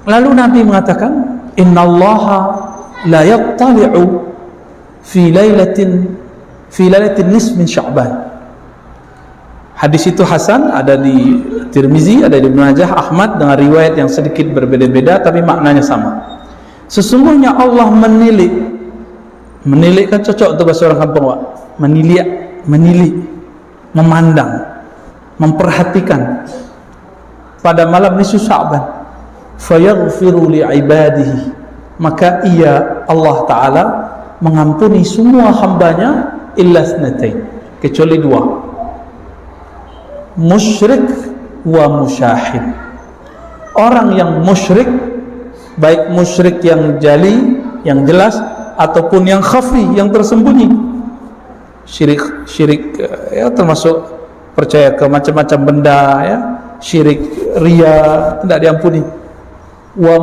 Lalu Nabi mengatakan, innallaha la yattali'u fi lailatin nisf min Sya'ban. Hadis itu hasan, ada di Tirmizi, ada di Ibnu Majah, Ahmad, dengan riwayat yang sedikit berbeda-beda tapi maknanya sama. Sesungguhnya Allah menilik kan cocok untuk bahasa orang kampung, Pak. Menilik, memandang, memperhatikan pada malam nisfu Sya'ban. Fayaghfiru li'ibadihi, maka ia Allah Ta'ala mengampuni semua hambanya illa tsnatain, kecuali dua, musyrik wa musyahid. Orang yang musyrik, baik musyrik yang jali, yang jelas, ataupun yang khafi, yang tersembunyi. Syirik ya, termasuk percaya ke macam-macam benda ya, syirik riya, tidak diampuni. Wa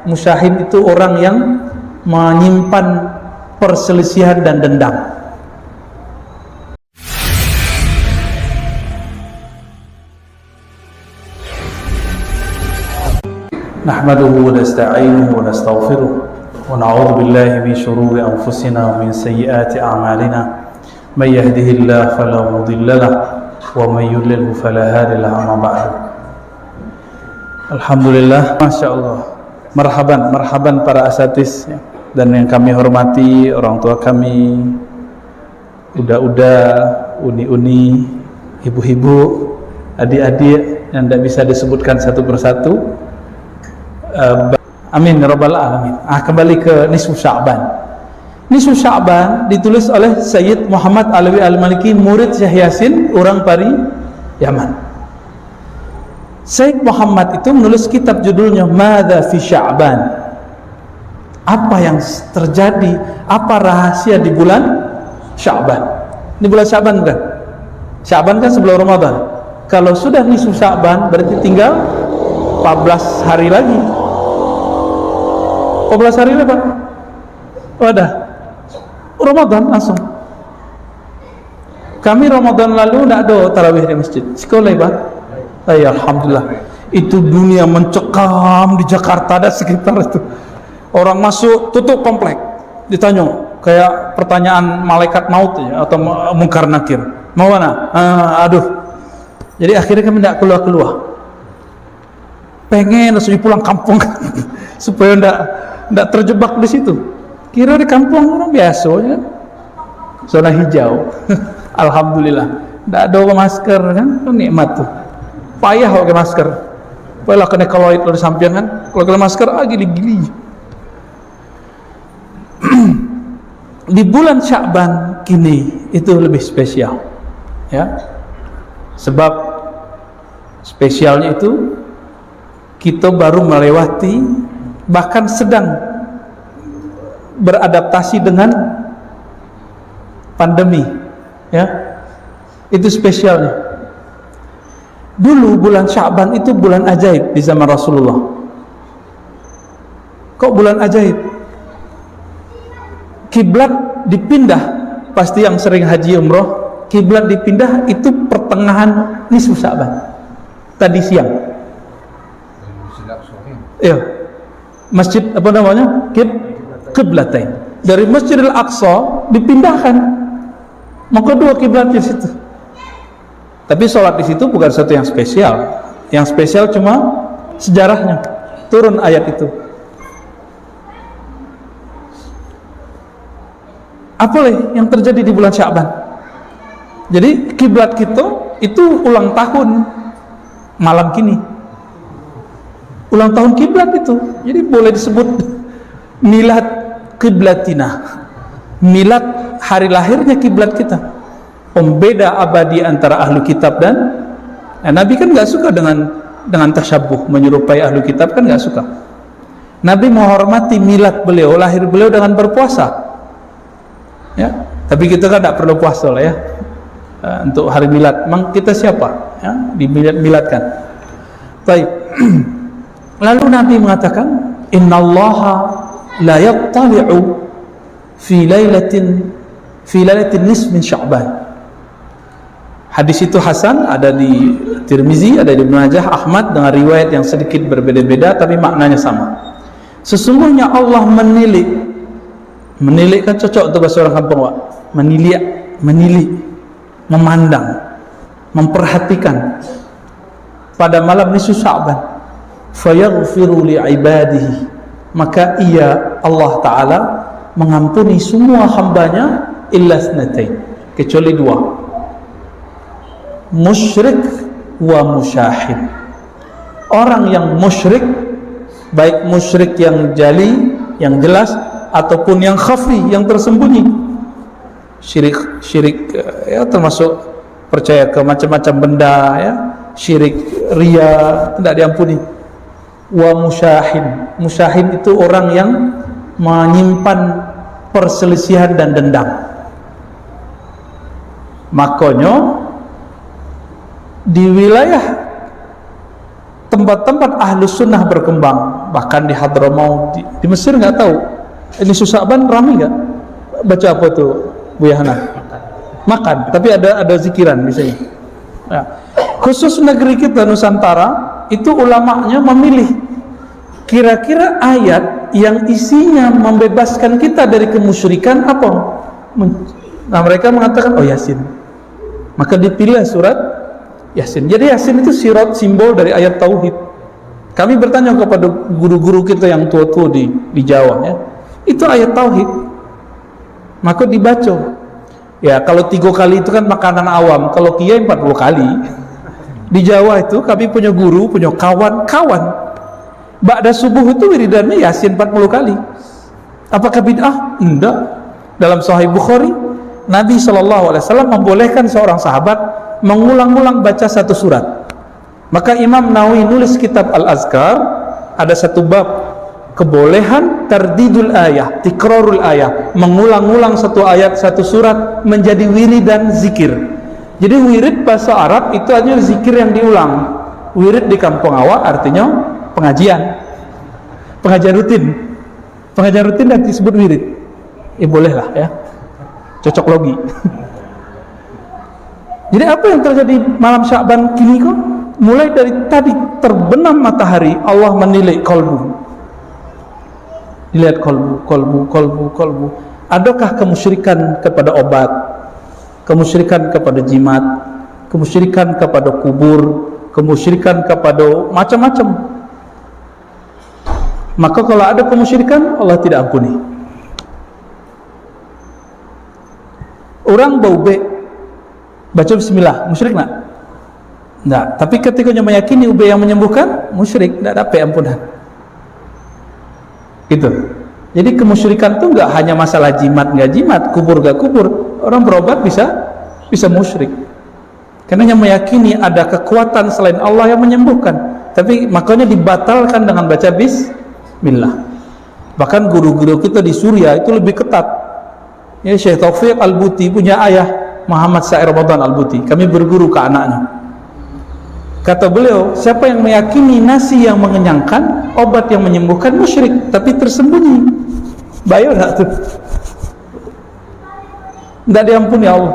musyahid itu orang yang menyimpan perselisihan dan dendam. Nahmaduhu wa nasta'inuhu wa nastaghfiruh wa na'udzu billahi min shururi anfusina wa min sayyiati a'malina. May yahdihillahu fala mudilla lahu wa may yudlil fala hadiya lahu. Amma ba'du. Alhamdulillah, Masya Allah, marhaban para asatiz ya, dan yang kami hormati orang tua kami, uda-uda, uni-uni, ibu-ibu, adik-adik yang tidak bisa disebutkan satu persatu. Amin ya rabbal alamin. Kembali ke nisfu Sya'ban. Nisfu Sya'ban ditulis oleh Sayyid Muhammad Alawi Al-Maliki, murid Syekh Yasin, orang Pari, Yaman. Syekh Muhammad itu menulis kitab judulnya Madza fi Sya'ban. Apa yang terjadi, apa rahasia di bulan Sya'ban. Di bulan Sya'ban bukan? Sya'ban kan sebelum Ramadan. Kalau sudah nisfu Sya'ban berarti tinggal 14 hari lagi. 14 hari lagi, Pak. Wadah. Ramadan langsung. Kami Ramadan lalu tidak ada tarawih di masjid. Sekolah, Pak. Alhamdulillah. Itu dunia mencekam di Jakarta dan sekitar itu. Orang masuk tutup komplek, ditanya kayak pertanyaan malaikat maut ya, atau mungkar nakir. Mau mana? Aduh. Jadi akhirnya kami tidak keluar. Pengen langsung pulang kampung supaya tidak terjebak di situ. Kira di kampung orang biasa ya. Zona hijau. Alhamdulillah. Tidak ada masker kan? Nikmat tuh. Payah pakai masker. Payah kena koloid lo di samping kan. Kalau kena masker gili-gili. Di bulan Sya'ban kini itu lebih spesial. Ya. Sebab spesialnya itu kita baru melewati, bahkan sedang beradaptasi dengan pandemi. Ya. Itu spesialnya. Dulu bulan Sya'ban itu bulan ajaib di zaman Rasulullah. Kok bulan ajaib? Kiblat dipindah, pasti yang sering haji umroh, kiblat dipindah itu pertengahan nisfu Sya'ban. Tadi siang. Iya. Masjid apa namanya? Qiblatain. Dari Masjidil Aqsa dipindahkan. Maka dua kiblat di situ. Tapi sholat di situ bukan sesuatu yang spesial. Yang spesial cuma sejarahnya. Turun ayat itu. Apa yang terjadi di bulan Sya'ban? Jadi kiblat kita itu ulang tahun malam kini. Ulang tahun kiblat itu. Jadi boleh disebut milad kiblatina. Milad hari lahirnya kiblat kita. Pembeda abadi antara ahlu kitab dan Nabi kan nggak suka dengan tasyabuh, menyerupai ahlu kitab kan nggak suka. Nabi menghormati milad beliau, lahir beliau dengan berpuasa. Ya, tapi kita kan tidak perlu puasa lah ya. Untuk hari milad, memang kita siapa? Ya, di miladkan. Baik. Lalu Nabi mengatakan, innallaha la yattali'u fi lailatin nisf min Sya'ban. Hadis itu hasan, ada di Tirmizi, ada di Ibnu Majah, Ahmad, dengan riwayat yang sedikit berbeda-beda tapi maknanya sama. Sesungguhnya Allah menilik kan cocok untuk bahasa orang kampung, Pak. Menilik, memandang, memperhatikan pada malam nisfu Sya'ban, fayaghfiru li ibadihi, maka ia Allah Ta'ala mengampuni semua hambanya illa tsnatain, kecuali dua, musyrik wa musyahid. Orang yang musyrik, baik musyrik yang jali, yang jelas, ataupun yang khafi, yang tersembunyi. Syirik ya termasuk percaya ke macam-macam benda, ya, syirik riya, tidak diampuni. Wa musyahid itu orang yang menyimpan perselisihan dan dendam. Makanya di wilayah tempat-tempat ahlus sunnah berkembang, bahkan di Hadramaut, di Mesir nggak tahu ini Sya'ban ramai nggak baca apa tuh Bu Yahana? Makan, tapi ada zikiran misalnya. Ya. Khusus negeri kita Nusantara itu ulamanya memilih kira-kira ayat yang isinya membebaskan kita dari kemusyrikan apa? Nah, mereka mengatakan oh Yasin, maka dipilih surat Yasin. Jadi Yasin itu simbol dari ayat tauhid. Kami bertanya kepada guru-guru kita yang tua-tua di Jawa, ya, itu ayat tauhid, maka dibaca. Ya, kalau 3 kali itu kan makanan awam, kalau kiai 40 kali. Di Jawa itu kami punya guru, punya kawan-kawan, ba'da subuh itu wiridannya Yasin 40 kali. Apakah bid'ah? Enggak. Dalam Sahih Bukhari, Nabi SAW membolehkan seorang sahabat mengulang-ulang baca satu surat. Maka Imam Nawawi nulis kitab Al-Azkar, ada satu bab kebolehan tardidul ayah, tikrarul ayah, mengulang-ulang satu ayat, satu surat menjadi wirid dan zikir. Jadi wirid bahasa Arab itu hanya zikir yang diulang. Wirid di kampung awak artinya pengajian rutin yang disebut wirid. Bolehlah, ya, cocok logi. Jadi apa yang terjadi malam Sya'ban kini kok? Mulai dari tadi terbenam matahari, Allah menilik kolbu. Dilihat kolbu. Adakah kemusyrikan kepada obat, kemusyrikan kepada jimat, kemusyrikan kepada kubur, kemusyrikan kepada macam-macam? Maka kalau ada kemusyrikan, Allah tidak ampuni. Orang bau baca bismillah, musyrik nak? Enggak. Tapi ketika meyakini ube yang menyembuhkan, musyrik, tidak dapat ampunan. Gitu. Jadi kemusyrikan itu enggak hanya masalah jimat enggak jimat, kubur enggak kubur. Orang berobat bisa musyrik. Karena yang meyakini ada kekuatan selain Allah yang menyembuhkan. Tapi makanya dibatalkan dengan baca bismillah. Bahkan guru-guru kita di Suriah itu lebih ketat. Ya, Syekh Taufik Al-Buti punya ayah Muhammad Sa'i Ramadan Al-Buti. Kami berguru ke anaknya. Kata beliau, siapa yang meyakini nasi yang mengenyangkan, obat yang menyembuhkan, musyrik, tapi tersembunyi. Bayar tak tuh? Tidak diampuni Allah.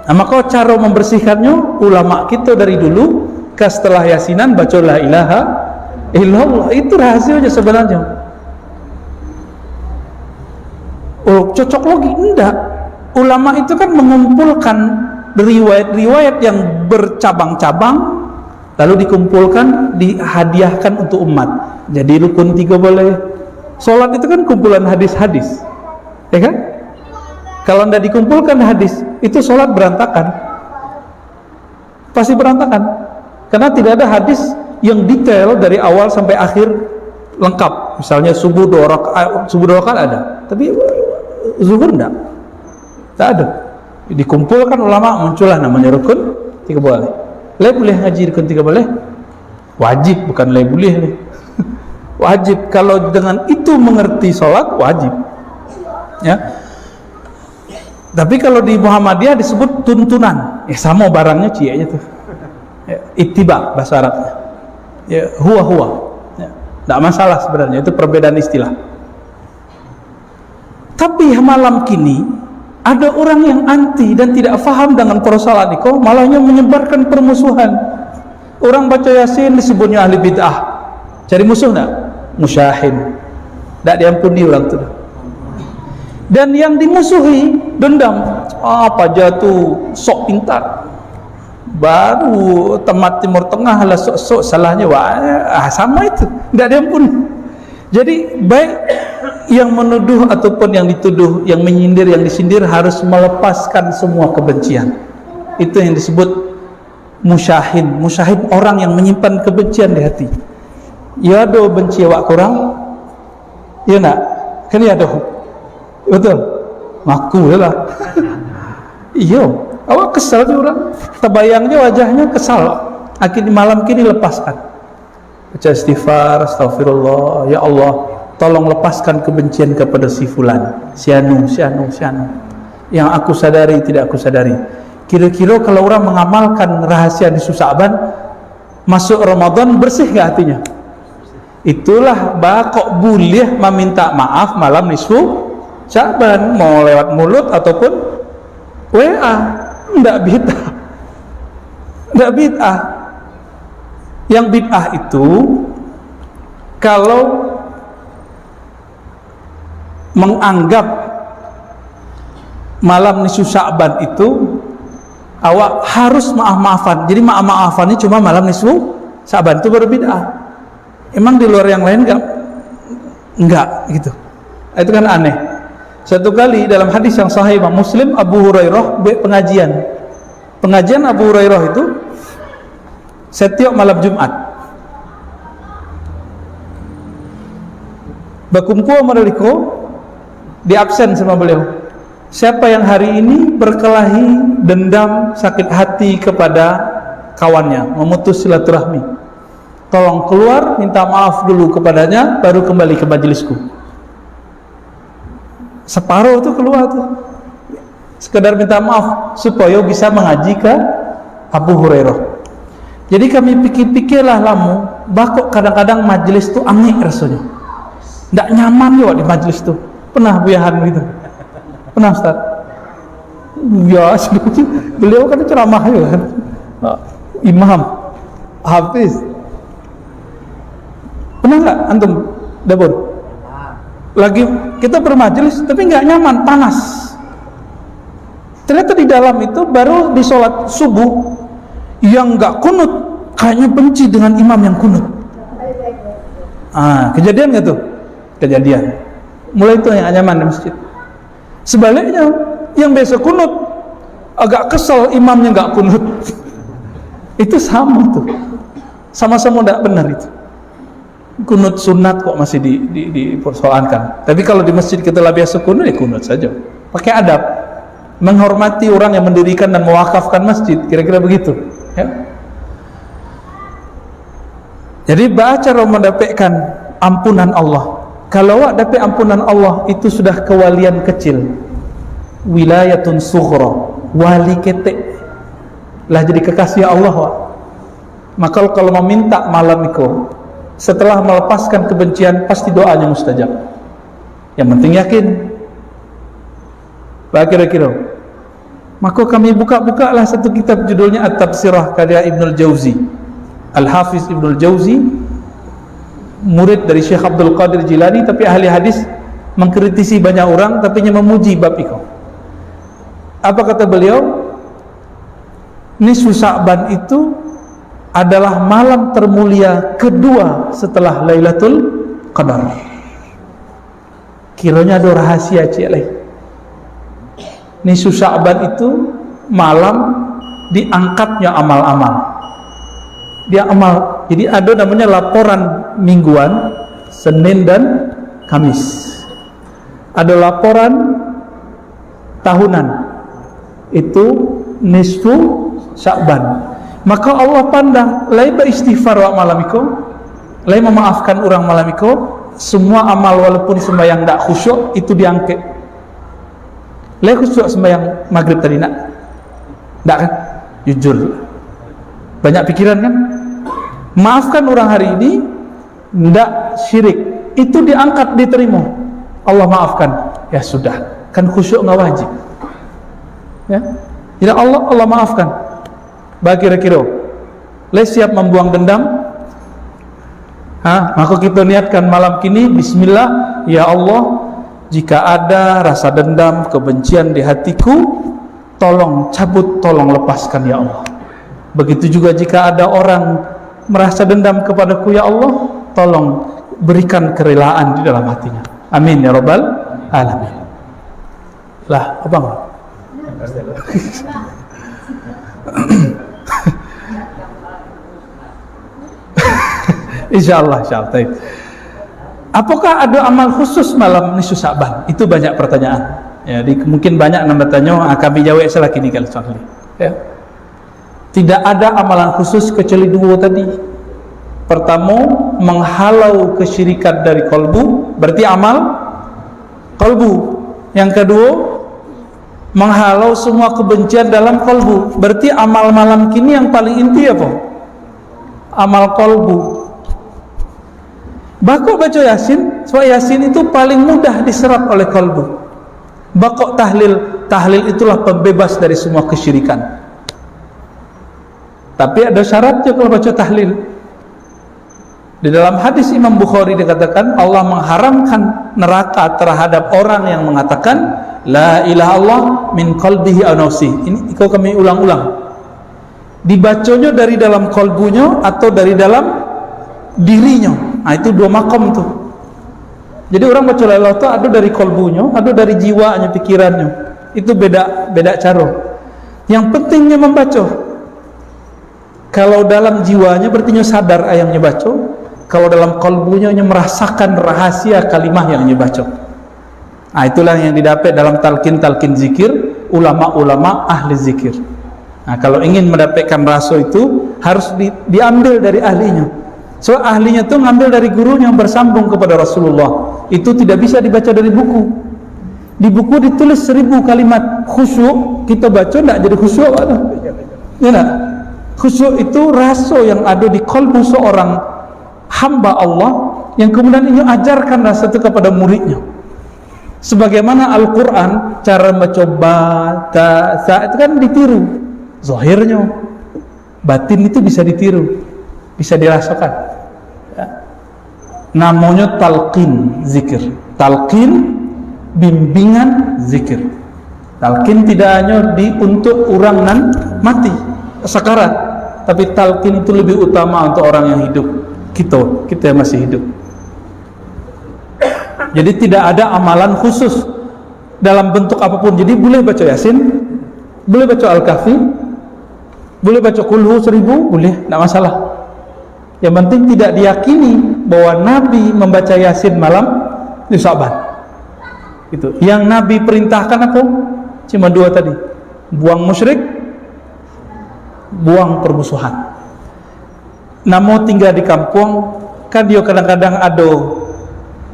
Nah, maka cara membersihkannya, ulama kita dari dulu, setelah yasinan, baca la ilaha illallah. Itu rahasianya sebenarnya. Oh, cocok logi? Enggak. Ulama itu kan mengumpulkan riwayat-riwayat yang bercabang-cabang, lalu dikumpulkan, dihadiahkan untuk umat. Jadi rukun 3 boleh. Sholat itu kan kumpulan hadis-hadis, ya kan? Kalau tidak dikumpulkan hadis, itu sholat berantakan, pasti berantakan. Karena tidak ada hadis yang detail dari awal sampai akhir lengkap. Misalnya subuh 2 rakaat ada, tapi zuhur tidak ada. Dikumpulkan ulama, muncullah namanya rukun 3 boleh. Boleh ngaji rukun 3 boleh? Wajib, bukan boleh nih. Wajib. Kalau dengan itu mengerti sholat, wajib, ya. Tapi kalau di Muhammadiyah disebut tuntunan, ya sama barangnya cianya tuh, ya, ittiba bahasa Arabnya, ya, huwa, ya, tidak masalah sebenarnya, itu perbedaan istilah. Tapi malam kini Ada orang yang anti dan tidak faham dengan persoalan itu, malahnya menyebarkan permusuhan. Orang baca Yasin disebutnya ahli bid'ah. Cari musuh enggak? Musyahin. Tak diampuni orang tu. Dan yang dimusuhi dendam. Apa jatuh sok pintar. Baru temat Timur Tengah lah sok-sok salahnya. Wah, sama itu. Tak diampuni. Jadi baik yang menuduh ataupun yang dituduh, yang menyindir, yang disindir harus melepaskan semua kebencian. Itu yang disebut musyahin. Musyahin orang yang menyimpan kebencian di hati. Ya ada benci awak kurang, ya nak? Kan ya ada. Betul. Ngaku lah. Iya. Awak kesal je orang. Terbayangnya wajahnya kesal. Akhirnya malam kini lepaskan. Baca istighfar, astagfirullah, ya Allah, tolong lepaskan kebencian kepada si fulan, si anu. Yang aku sadari, tidak aku sadari. Kira-kira kalau orang mengamalkan rahasia nisfu Sya'ban, masuk Ramadan bersih ke hatinya? Itulah bakok boleh meminta maaf malam nisfu Sya'ban, mau lewat mulut ataupun WA. Tidak bid'ah. Tidak bid'ah. Yang bid'ah itu kalau menganggap malam nisfu Sya'ban itu awak harus maaf-maafan. Jadi maaf-maafan ini cuma malam nisfu Sya'ban, itu baru bid'ah. Emang di luar yang lain enggak gitu. Itu kan aneh. Satu kali dalam hadis yang sahih Imam Muslim, Abu Hurairah pengajian Abu Hurairah itu setiap malam Jumat bakumku amaliko di absen sama beliau. Siapa yang hari ini berkelahi, dendam, sakit hati kepada kawannya, memutus silaturahmi, tolong keluar minta maaf dulu kepadanya, baru kembali ke majelisku. Separuh tuh keluar tuh, sekedar minta maaf supaya bisa mengaji ke Abu Hurairah. Jadi kami pikir-pikirlah lamu, bakok kadang-kadang majelis tuh aneh rasanya, tidak nyaman juga di majelis tuh. Pernah buyahan gitu? Pernah Ustaz? Ya, beliau kan ceramah juga kan, imam, hafiz. Pernah nggak antum dapur? Lagi kita bermajelis tapi nggak nyaman, panas. Ternyata di dalam itu baru di sholat subuh yang nggak kunut kayaknya benci dengan imam yang kunut. Kejadian nggak tuh? Kejadian. Mulai itu yang nyaman di masjid. Sebaliknya yang biasa kunut agak kesel imamnya nggak kunut. Itu sama tuh, sama-sama tidak benar itu. Kunut sunat kok masih dipersoalkan. Tapi kalau di masjid kita lah biasa kunut, ya kunut saja. Pakai adab, menghormati orang yang mendirikan dan mewakafkan masjid, kira-kira begitu. Ya. Jadi cara mendapatkan ampunan Allah. Kalau awak dapat ampunan Allah itu sudah kewalian kecil, wilayatun sughra, wali ketek, lah jadi kekasih Allah. Wak. Maka kalau meminta malam itu, setelah melepaskan kebencian, pasti doanya mustajab. Yang penting yakin. Kira-kira. Maka kami buka-bukalah satu kitab judulnya At-Tafsirah karya Ibnul Jauzi. Al-Hafiz Ibnul Jauzi, murid dari Syekh Abdul Qadir Jilani, tapi ahli hadis, mengkritisi banyak orang tapi hanya memuji bab itu. Apa kata beliau? Nisfu Sya'ban itu adalah malam termulia kedua setelah Lailatul Qadar. Kiranya ada rahasia cik. Nisfu Sya'ban itu malam diangkatnya amal-amal. Dia amal. Jadi ada namanya laporan mingguan, Senin dan Kamis. Ada laporan tahunan, itu nisfu Sya'ban. Maka Allah pandang, lain beristighfar wa malam itu, lain memaafkan orang malam itu, semua amal walaupun sembahyang tidak khusyuk itu diangkat. Lain khusyuk sembahyang maghrib tadi nak? Tidak kan? Jujur. Banyak pikiran kan? Maafkan orang hari ini, tidak syirik, itu diangkat, diterima. Allah maafkan, ya sudah, kan khusyuk nggak wajib. Ya. Jadi Allah maafkan. Bagi kira-kira le siap membuang dendam, maka kita niatkan malam kini, bismillah, ya Allah, jika ada rasa dendam, kebencian di hatiku, tolong cabut, tolong lepaskan ya Allah. Begitu juga jika ada orang merasa dendam kepadaku, ya Allah, tolong berikan kerelaan di dalam hatinya. Amin ya rabbal alamin. Lah, apa enggak? Insyaallah. Apakah ada amal khusus malam nisfu Sya'ban? Itu banyak pertanyaan. Ya, mungkin banyak yang bertanya, kami jawab salah kini kalau soal ini. Ya. Tidak ada amalan khusus kecuali dua tadi. Pertama, menghalau kesyirikan dari kolbu, berarti amal kolbu. Yang kedua, menghalau semua kebencian dalam kolbu, berarti amal malam kini yang paling inti apa? Amal kolbu. Bakok baca Yasin, sebab Yasin itu paling mudah diserap oleh kolbu. Bakok tahlil itulah pembebas dari semua kesyirikan. Tapi ada syaratnya kalau baca tahlil. Di dalam hadis Imam Bukhari dikatakan Allah mengharamkan neraka terhadap orang yang mengatakan la ilaha illallah min qalbihi aw nafsi. Ini kami ulang-ulang. Dibacanya dari dalam kolbunya atau dari dalam dirinya. Nah, itu dua makom tuh. Jadi orang baca la ilaha illallah ada dari kolbunya, ada dari jiwanya, pikirannya. Itu beda cara. Yang pentingnya membaca. Kalau dalam jiwanya berarti sadar ayamnya baca. Kalau dalam kolbunya merasakan rahasia kalimah yang dibaca. Nah, itulah yang didapat dalam talqin zikir ulama-ulama ahli zikir. Nah, kalau ingin mendapatkan rasa itu harus diambil dari ahlinya. So ahlinya itu ngambil dari gurunya yang bersambung kepada Rasulullah. Itu tidak bisa dibaca dari buku. Di buku ditulis 1000 kalimat khusyuk, kita baca tidak jadi khusyuk. Ya tak? Khusyuk itu rasa yang ada di kolbu seorang hamba Allah yang kemudian ini ajarkan rasa itu kepada muridnya. Sebagaimana Al-Quran cara mencoba itu kan ditiru zahirnya, batin itu bisa ditiru, bisa dirasakan ya. Namanya talqin zikir, talqin bimbingan zikir. Talqin tidak hanya untuk orang nan mati sakarat, tapi talqin itu lebih utama untuk orang yang hidup, kita yang masih hidup. Jadi tidak ada amalan khusus dalam bentuk apapun. Jadi boleh baca Yasin, boleh baca Al-Kahfi, boleh baca Qul 1000, boleh, tidak masalah. Yang penting tidak diyakini bahwa Nabi membaca Yasin malam di Sya'ban. Itu. Yang Nabi perintahkan apa? Cuma dua tadi. Buang musyrik, buang permusuhan. Namun tinggal di kampung, kan dia kadang-kadang ada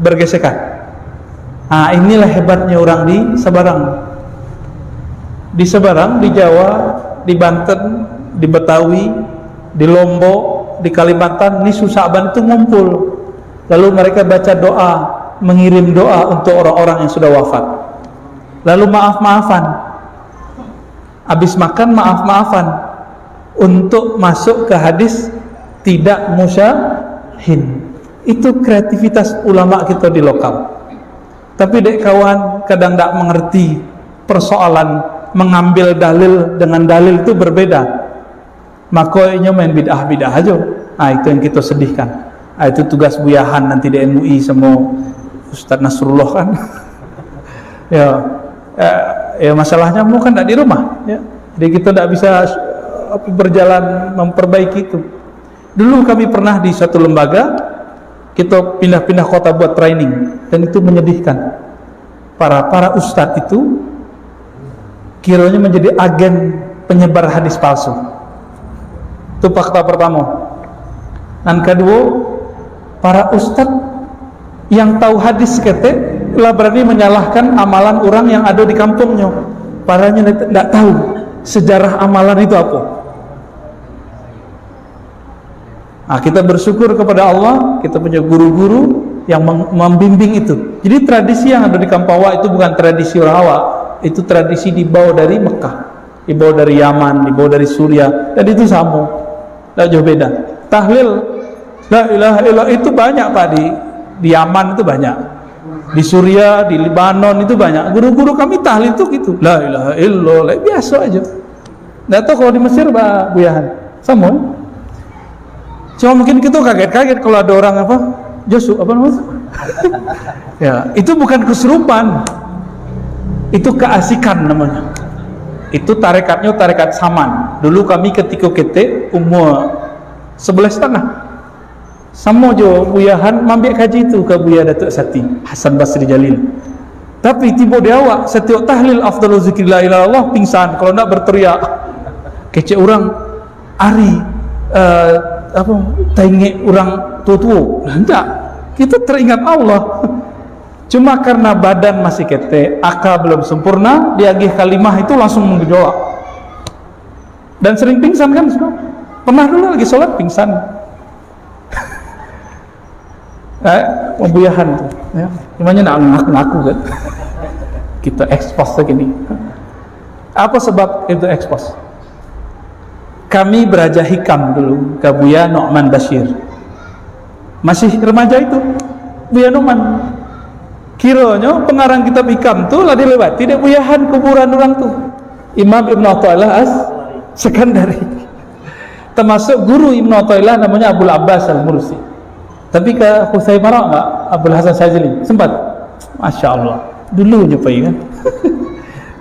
bergesekan. Nah, inilah hebatnya orang di Sebarang. Di Sebarang, di Jawa, di Banten, di Betawi, di Lombok, di Kalimantan, nisfu Sya'ban itu ngumpul. Lalu mereka baca doa, mengirim doa untuk orang-orang yang sudah wafat. Lalu maaf-maafan. Habis makan maaf-maafan untuk masuk ke hadis tidak musyahin. Itu kreativitas ulama kita di lokal. Tapi dek kawan kadang tak mengerti persoalan mengambil dalil dengan dalil itu berbeda. Makanya main bid'ah aja. Itu yang kita sedihkan. Itu tugas buyahan nanti di MUI sama Ustaz Nasrullah kan. ya masalahnya mau kan tak di rumah ya. Jadi kita tak bisa berjalan memperbaiki itu. Dulu kami pernah di suatu lembaga, kita pindah-pindah kota buat training, dan itu menyedihkan. Para ustadz itu kiranya menjadi agen penyebar hadis palsu. Itu fakta pertama. Dan kedua, para ustadz yang tahu hadis ketek lah berani menyalahkan amalan orang yang ada di kampungnya. Parahnya tidak tahu sejarah amalan itu apa. Nah, kita bersyukur kepada Allah, kita punya guru-guru yang membimbing itu. Jadi tradisi yang ada di Kampawa itu bukan tradisi orang awak, Itu tradisi dibawa dari Mekah, dibawa dari Yaman, dibawa dari Suriah, dan itu sama, tak jauh beda. Tahlil la ilaha illallah itu banyak Pak, di Yaman itu banyak, di Suriah, di Lebanon itu banyak. Guru-guru kami tahlil itu gitu, la ilaha illallah, biasa aja. Nggak tahu kalau di Mesir Pak Buyahan sama. Cuma mungkin kita kaget-kaget kalau ada orang apa Josu apa namanya ya, itu bukan kesurupan, itu keasikan namanya. Itu tarekatnya tarekat Saman. Dulu kami ketika kita umur 11 setengah sama jo Buyahan mambik kaji itu ke Buya Datuk Sati Hasan Basri Jalil. Tapi tiba dia awak setiap tahlil afdalul zikri la ilaha illallah pingsan, kalau nak berteriak kecek orang ari apa tengek orang tua-tua. Enggak, kita teringat Allah. Cuma karena badan masih kete, akal belum sempurna, dia agih kalimah itu langsung menggejolak dan sering pingsan kan. Pernah dulu lagi sholat pingsan. Pembuyahan tuh ya. Gimana nak ngaku-ngaku kan. Kita expose begini. Apa sebab itu expose? Kami beraja hikam dulu ke Buya Nu'man Bashir, masih remaja itu Buya Nu'man. Kiranya pengarang kitab hikam tuh lah dilewati dia Buyahan kuburan orang tuh Imam Ibn Athaillah As-Sekandari, termasuk guru Ibn Athaillah namanya Abul Abbas Al-Mursi. Tapi ke Husayn Marak enggak? Abdul Hasan Syazili sempat? Masya Allah, dulu nyepai kan.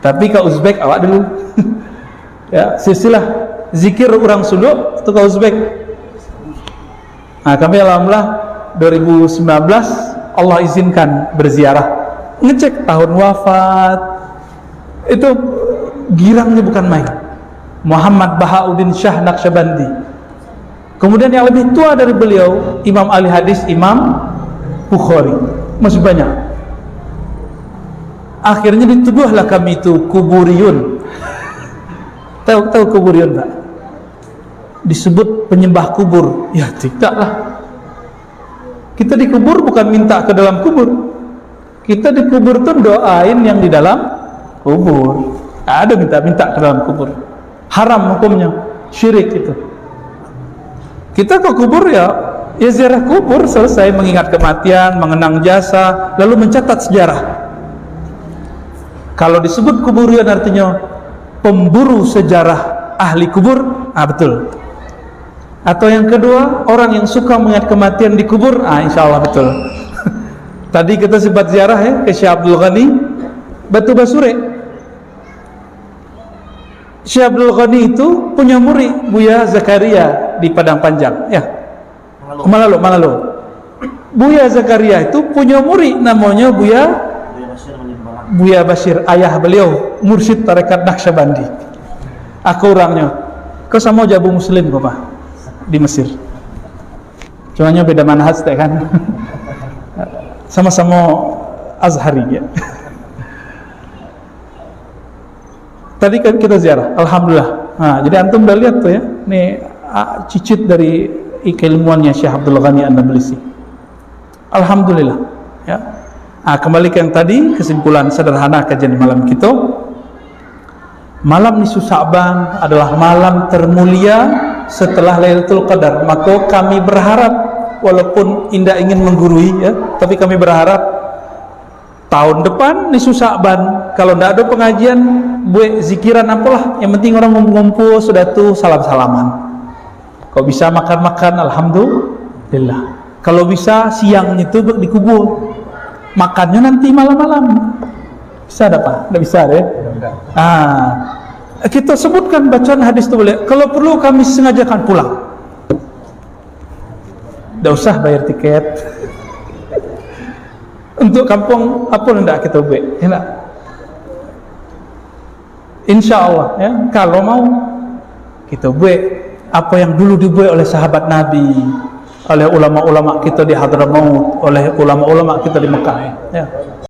Tapi ke Uzbek awak dulu. Ya, silsilah zikir orang suluk itu ke Uzbek. Nah, kami alhamdulillah 2019 Allah izinkan berziarah, ngecek tahun wafat. Itu girangnya bukan main. Muhammad Bahauddin Shah Naqsyabandi. Kemudian yang lebih tua dari beliau Imam ahli hadis Imam Bukhari, masih banyak. Akhirnya dituduhlah kami itu kuburiyun. Tahu kuburiyun tak? Disebut penyembah kubur. Ya tidaklah. Kita dikubur bukan minta ke dalam kubur. Kita dikubur tuh doain yang di dalam kubur. Ada minta-minta ke dalam kubur. Haram hukumnya, syirik itu. Kita ke kubur ya ziarah kubur, selesai mengingat kematian, mengenang jasa, lalu mencatat sejarah. Kalau disebut kuburian artinya pemburu sejarah ahli kubur, betul. Atau yang kedua, orang yang suka mengingat kematian di kubur, insya Allah betul. Tadi kita sempat ziarah ya ke Syekh Abdul Ghani Batu Basure. Syekh Abdul Ghani itu punya murid Buya Zakaria di Padang Panjang ya, Malalo. Buya Zakaria itu punya murid namanya Buya Bashir, ayah beliau mursyid tarekat Naqsyabandi. Aku orangnya kau sama Jabu Muslim kau Pak di Mesir, cuman beda manhaj kan. Sama-sama Azhari ya. Tadi kan kita ziarah, alhamdulillah. Nah, jadi antum udah lihat tuh ya, nih cicit dari keilmuannya Syekh Abdul Ghani An-Nablisi. Alhamdulillah ya. Kembali ke yang tadi, kesimpulan sederhana kajian malam kita. Malam nisfu Sya'ban adalah malam termulia setelah Lailatul Qadar. Maka kami berharap, walaupun indah ingin menggurui ya, tapi kami berharap tahun depan nisfu Sya'ban kalau tidak ada pengajian, buat zikiran apalah, yang penting orang ngumpul sudah tuh salam-salaman. Kalau bisa makan-makan, alhamdulillah. Kalau bisa siang itu dikubur, makannya nanti malam-malam. Bisa ada Pak? Tidak bisa deh. Kita sebutkan bacaan hadis itu boleh. Kalau perlu kami sengajakan pulang. Tidak usah bayar tiket. Untuk kampung apa hendak kita buat? Hendak. Insya Allah ya. Kalau mau kita buat apa yang dulu dibuat oleh sahabat Nabi, oleh ulama-ulama kita di Hadramaut, oleh ulama-ulama kita di Mekah ya.